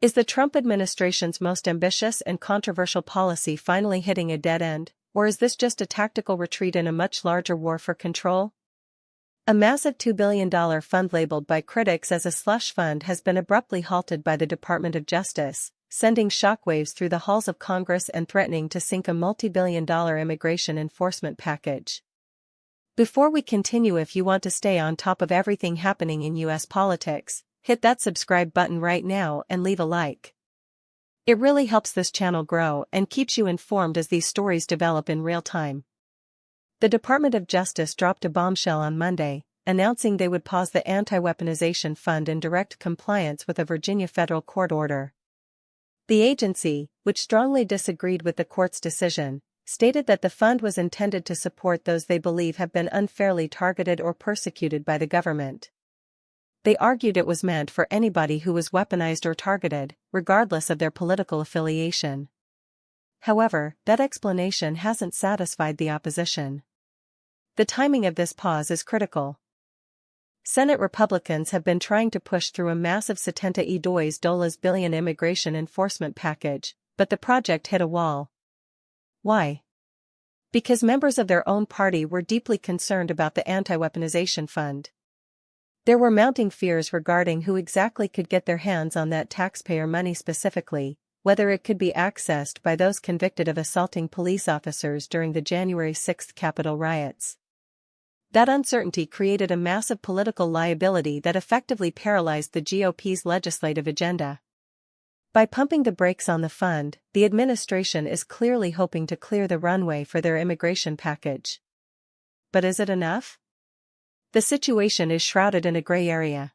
Is the Trump administration's most ambitious and controversial policy finally hitting a dead end, or is this just a tactical retreat in a much larger war for control? A massive $2 billion fund labeled by critics as a slush fund has been abruptly halted by the Department of Justice, sending shockwaves through the halls of Congress and threatening to sink a multi-billion-dollar immigration enforcement package. Before we continue, if you want to stay on top of everything happening in U.S. politics, hit that subscribe button right now and leave a like. It really helps this channel grow and keeps you informed as these stories develop in real time. The Department of Justice dropped a bombshell on Monday, announcing they would pause the Anti-Weaponization Fund in direct compliance with a Virginia federal court order. The agency, which strongly disagreed with the court's decision, stated that the fund was intended to support those they believe have been unfairly targeted or persecuted by the government. They argued it was meant for anybody who was weaponized or targeted, regardless of their political affiliation. However, that explanation hasn't satisfied the opposition. The timing of this pause is critical. Senate Republicans have been trying to push through a massive $70 billion immigration enforcement package, but the project hit a wall. Why? Because members of their own party were deeply concerned about the Anti-Weaponization Fund. There were mounting fears regarding who exactly could get their hands on that taxpayer money, specifically, whether it could be accessed by those convicted of assaulting police officers during the January 6 Capitol riots. That uncertainty created a massive political liability that effectively paralyzed the GOP's legislative agenda. By pumping the brakes on the fund, the administration is clearly hoping to clear the runway for their immigration package. But is it enough? The situation is shrouded in a gray area.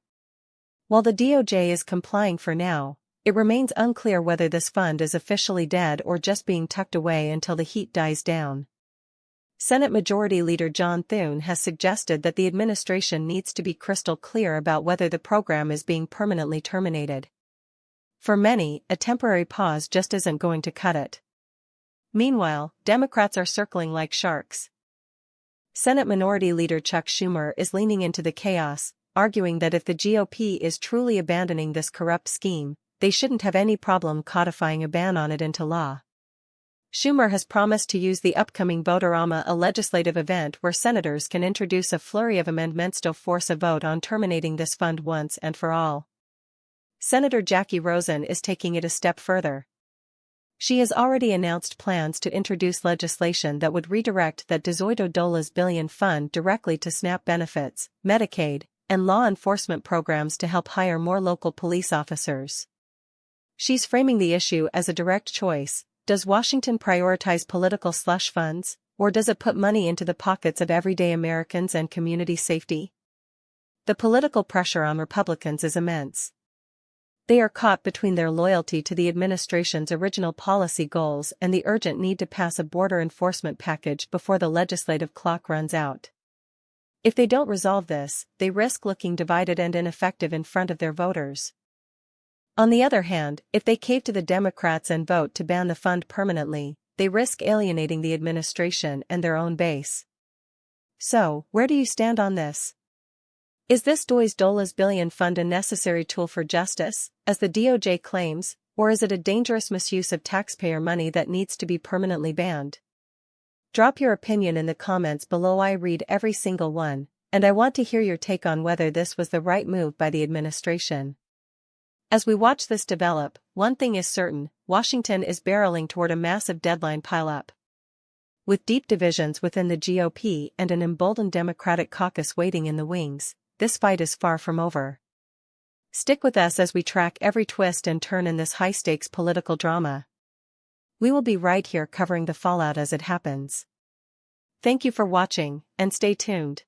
While the DOJ is complying for now, it remains unclear whether this fund is officially dead or just being tucked away until the heat dies down. Senate Majority Leader John Thune has suggested that the administration needs to be crystal clear about whether the program is being permanently terminated. For many, a temporary pause just isn't going to cut it. Meanwhile, Democrats are circling like sharks. Senate Minority Leader Chuck Schumer is leaning into the chaos, arguing that if the GOP is truly abandoning this corrupt scheme, they shouldn't have any problem codifying a ban on it into law. Schumer has promised to use the upcoming Vote-A-Rama, a legislative event where senators can introduce a flurry of amendments to force a vote on terminating this fund once and for all. Senator Jackie Rosen is taking it a step further. She has already announced plans to introduce legislation that would redirect that $2 billion fund directly to SNAP benefits, Medicaid, and law enforcement programs to help hire more local police officers. She's framing the issue as a direct choice. Does Washington prioritize political slush funds, or does it put money into the pockets of everyday Americans and community safety? The political pressure on Republicans is immense. They are caught between their loyalty to the administration's original policy goals and the urgent need to pass a border enforcement package before the legislative clock runs out. If they don't resolve this, they risk looking divided and ineffective in front of their voters. On the other hand, if they cave to the Democrats and vote to ban the fund permanently, they risk alienating the administration and their own base. So, where do you stand on this? Is this $2 billion fund a necessary tool for justice, as the DOJ claims, or is it a dangerous misuse of taxpayer money that needs to be permanently banned? Drop your opinion in the comments below. I read every single one, and I want to hear your take on whether this was the right move by the administration. As we watch this develop, one thing is certain: Washington is barreling toward a massive deadline pileup. With deep divisions within the GOP and an emboldened Democratic caucus waiting in the wings, this fight is far from over. Stick with us as we track every twist and turn in this high-stakes political drama. We will be right here covering the fallout as it happens. Thank you for watching, and stay tuned.